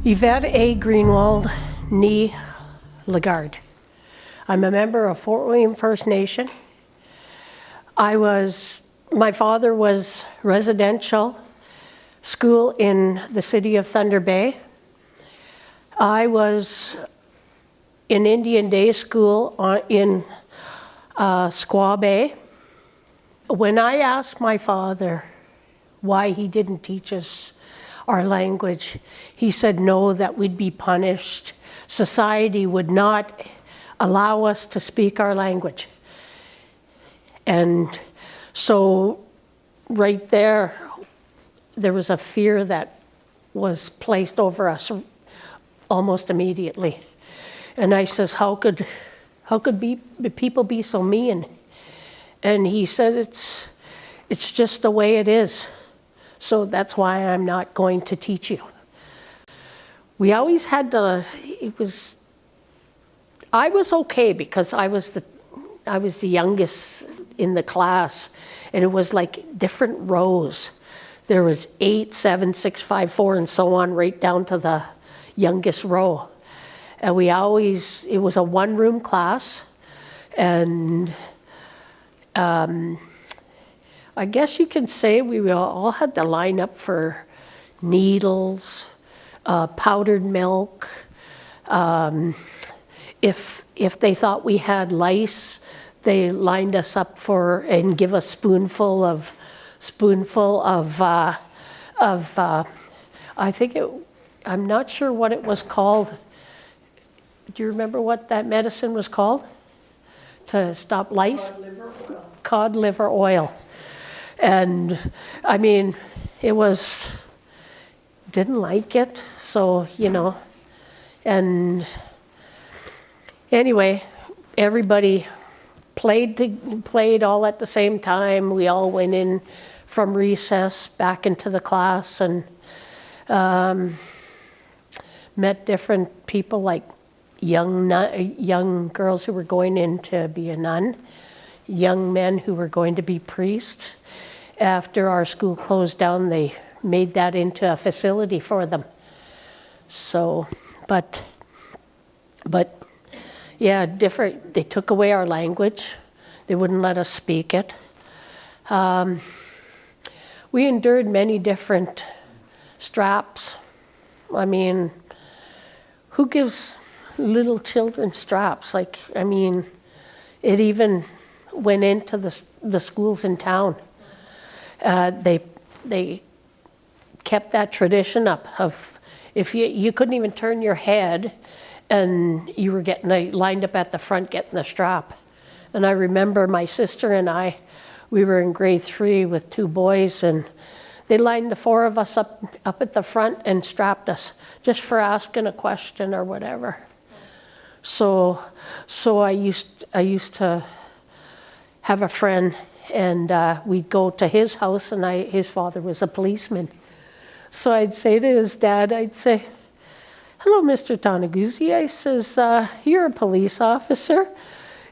Yvette A. Greenwald, nee Lagarde. I'm a member of Fort William First Nation. My father was residential school in the city of Thunder Bay. I was in Indian Day School in Squaw Bay. When I asked my father why he didn't teach us our language, he said no, that we'd be punished. Society would not allow us to speak our language. And so right there was a fear that was placed over us almost immediately. And I says, how could people be so mean? And he said, it's just the way it is. So that's why I'm not going to teach you. We always had I was okay because I was the youngest in the class, and it was like different rows. There was 8, 7, 6, 5, 4, and so on, right down to the youngest row. And it was a one-room class, and I guess you can say we all had to line up for needles, powdered milk. If they thought we had lice, they lined us up and give a spoonful of I'm not sure what it was called. Do you remember what that medicine was called to stop lice? Cod liver oil. And I mean, didn't like it, so, and anyway, everybody played all at the same time. We all went in from recess back into the class and met different people, like young girls who were going in to be a nun, young men who were going to be priests. After our school closed down, they made that into a facility for them. So, but yeah, different. They took away our language. They wouldn't let us speak it. We endured many different straps. I mean, who gives little children straps? It even went into the schools in town. They kept that tradition up of if you couldn't even turn your head, and you were getting lined up at the front getting the strap. And I remember my sister and we were in grade 3 with 2 boys, and they lined the 4 of us up at the front and strapped us just for asking a question or whatever. So I used to have a friend, and we'd go to his house, and his father was a policeman. So I'd say to his dad, I'd say, "Hello, Mr. Tonaguzzi." I says, "You're a police officer.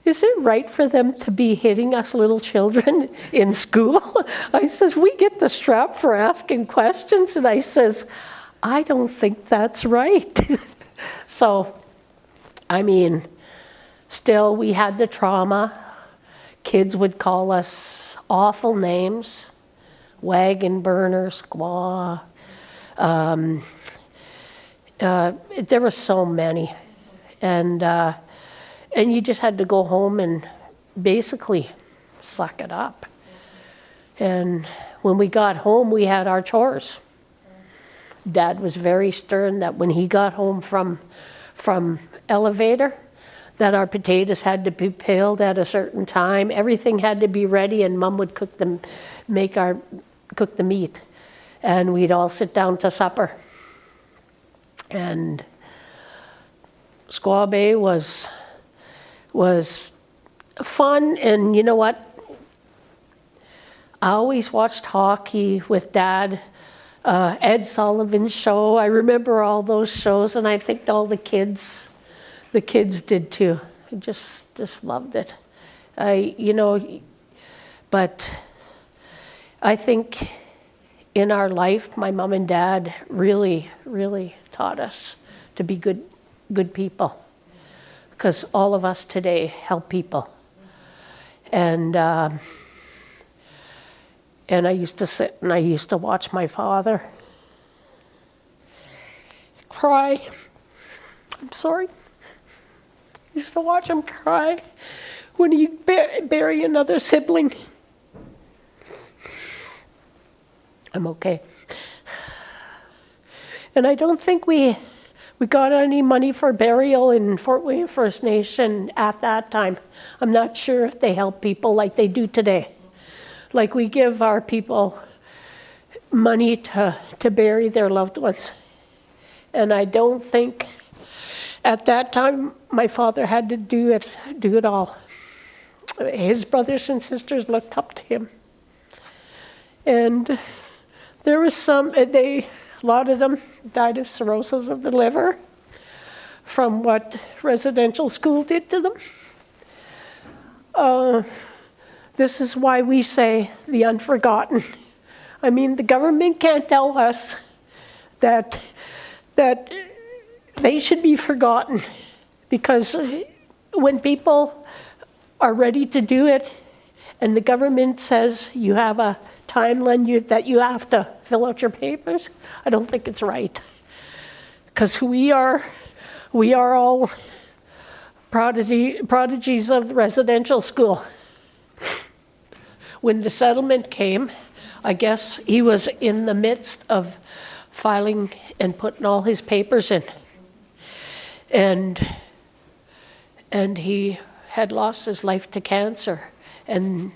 Is it right for them to be hitting us little children in school?" I says, "We get the strap for asking questions." And I says, "I don't think that's right." So, still we had the trauma. Kids would call us awful names, wagon burner, squaw. There were so many, and you just had to go home and basically suck it up. And when we got home, we had our chores. Dad was very stern that when he got home from elevator, that our potatoes had to be peeled at a certain time. Everything had to be ready, and Mom would cook the meat, and we'd all sit down to supper. And Squaw Bay was fun, and you know what? I always watched hockey with Dad, Ed Sullivan's show. I remember all those shows, and I think all the kids did too. I just loved it. But I think in our life, my mom and dad really taught us to be good people, because all of us today help people. And I used to sit and I used to watch my father cry. I'm sorry. I used to watch him cry when he'd bury another sibling. I'm okay. And I don't think we got any money for burial in Fort William First Nation at that time. I'm not sure if they help people like they do today. Like we give our people money to bury their loved ones. And I don't think at that time my father had to do it all. His brothers and sisters looked up to him. And there was a lot of them died of cirrhosis of the liver from what residential school did to them. This is why we say the unforgotten. I mean, the government can't tell us that they should be forgotten, because when people are ready to do it and the government says you have a timeline that you have to fill out your papers, I don't think it's right. Because we are all prodigies of the residential school. When the settlement came, I guess he was in the midst of filing and putting all his papers in. And he had lost his life to cancer. And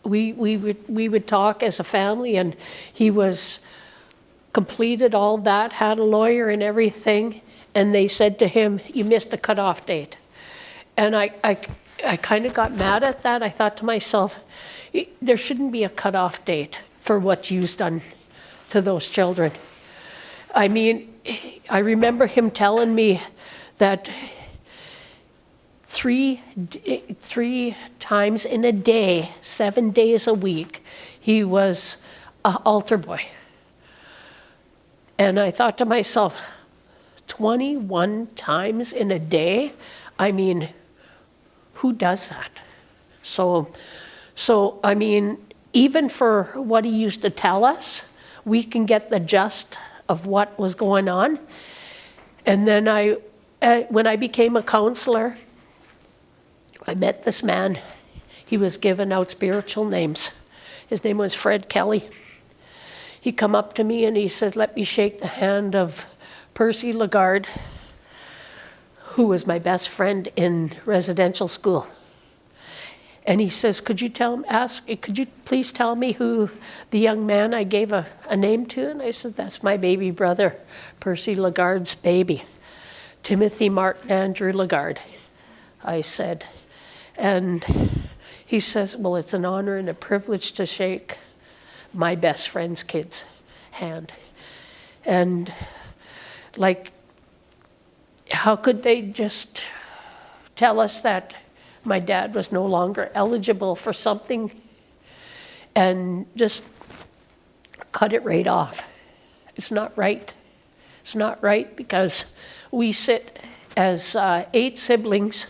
we would talk as a family, and he was completed all that, had a lawyer and everything, and they said to him, "You missed a cutoff date." And I kind of got mad at that. I thought to myself, there shouldn't be a cutoff date for what you've done to those children. I mean, I remember him telling me that three times in a day, 7 days a week, he was an altar boy. And I thought to myself, 21 times in a day? I mean, who does that? So I mean, even for what he used to tell us, we can get the gist of what was going on. And then when I became a counselor, I met this man. He was giving out spiritual names. His name was Fred Kelly. He come up to me and he said, "Let me shake the hand of Percy Lagarde, who was my best friend in residential school." And he says, could you please tell me who the young man I gave a name to? And I said, "That's my baby brother, Percy Lagarde's baby, Timothy Martin Andrew Lagarde," I said. And he says, "Well, it's an honor and a privilege to shake my best friend's kid's hand." And like, how could they just tell us that my dad was no longer eligible for something and just cut it right off? It's not right. It's not right, because we sit as 8 siblings.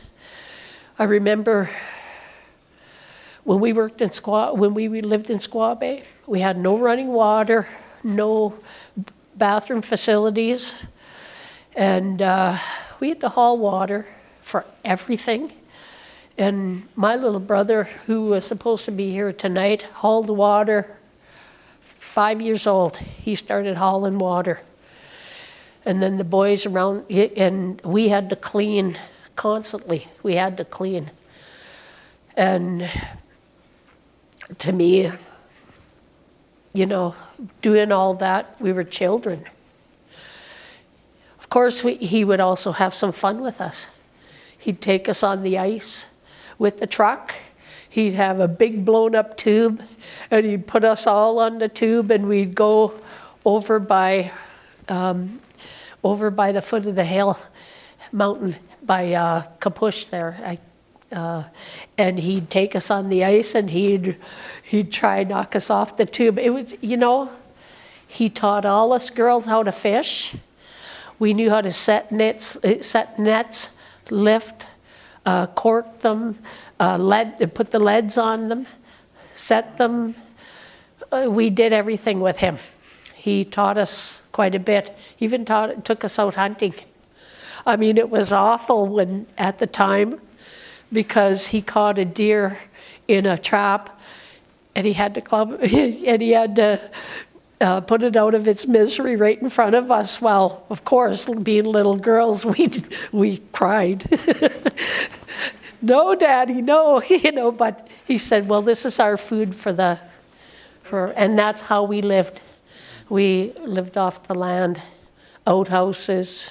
I remember when we lived in Squaw Bay, we had no running water, no bathroom facilities, and we had to haul water for everything. And my little brother, who was supposed to be here tonight, hauled water. 5 years old, he started hauling water. And then the boys around, and we had to clean constantly. We had to clean. And to me, doing all that, we were children. Of course, he would also have some fun with us. He'd take us on the ice with the truck. He'd have a big blown up tube, and he'd put us all on the tube, and we'd go over by the foot of the hill mountain by Capush there. And he'd take us on the ice, and he'd try and knock us off the tube. It was, he taught all us girls how to fish. We knew how to set nets, lift, cork them, put the leads on them, set them. We did everything with him. He taught us quite a bit. Even took us out hunting. I mean, it was awful at the time, because he caught a deer in a trap, and he had to put it out of its misery right in front of us. Well, of course, being little girls, we cried. No, Daddy, no, But he said, "Well, this is our food and that's how we lived. We lived off the land, outhouses.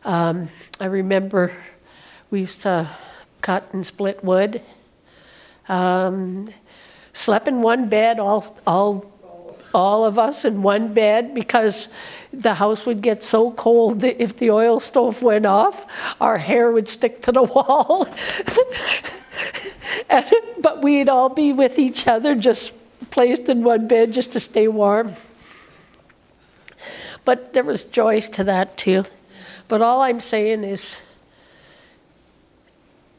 I remember we used to cut and split wood. Slept in one bed, all of us in one bed, because the house would get so cold that if the oil stove went off, our hair would stick to the wall. But we'd all be with each other, just placed in one bed just to stay warm. But there was joys to that too. But all I'm saying is,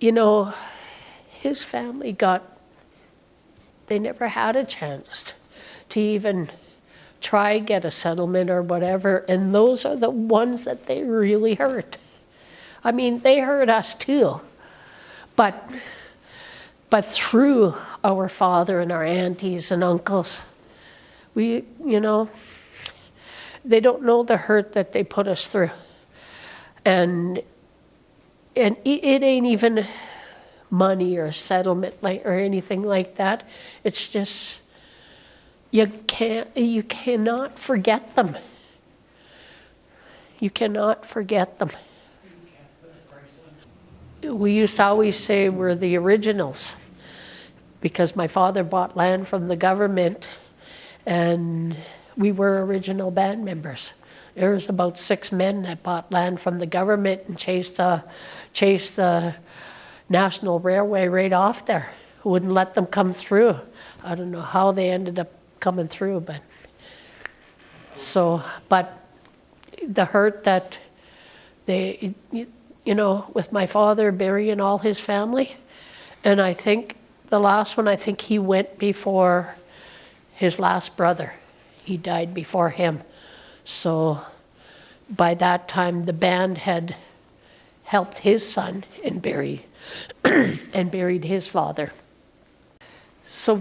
his family they never had a chance to even try get a settlement or whatever, and those are the ones that they really hurt. I mean, they hurt us too, but through our father and our aunties and uncles, they don't know the hurt that they put us through. And it ain't even money or settlement or anything like that. It's just, you cannot forget them. You cannot forget them. We used to always say we're the originals, because my father bought land from the government, and we were original band members. There was about 6 men that bought land from the government and chased the National Railway right off there. Wouldn't let them come through. I don't know how they ended up coming through, but the hurt that they, with my father burying all his family, and I think the last one, he went before his last brother. He died before him. So by that time, the band had helped his son and buried his father. So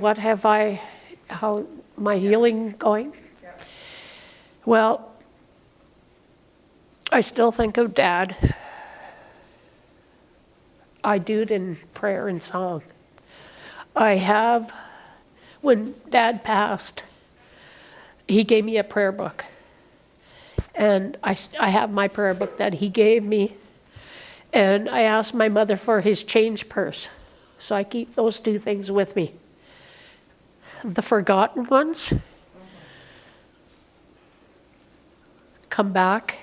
how my healing going? Yeah. Well, I still think of Dad. I do it in prayer and song. When Dad passed, he gave me a prayer book. And I have my prayer book that he gave me. And I asked my mother for his change purse. So I keep those 2 things with me. The forgotten ones come back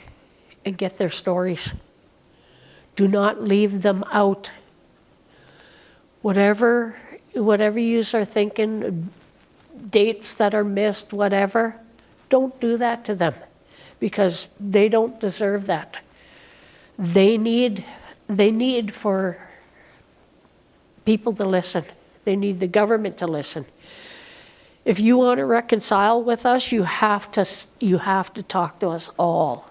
and get their stories. Do not leave them out. Whatever you are thinking, dates that are missed, whatever, don't do that to them, because they don't deserve that. They need for people to listen. They need the government to listen. If you want to reconcile with us, you have to talk to us all.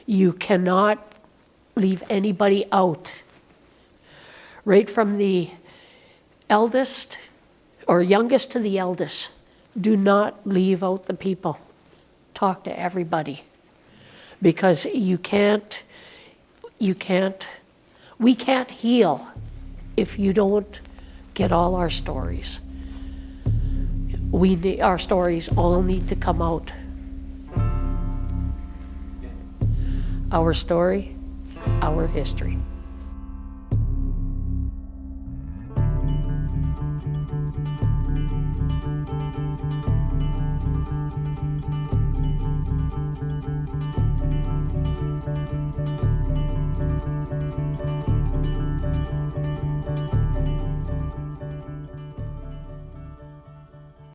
You cannot leave anybody out. Right from the eldest or youngest to the eldest, do not leave out the people. Talk to everybody, because we can't heal if you don't get all our stories. Our stories all need to come out. Our story, our history.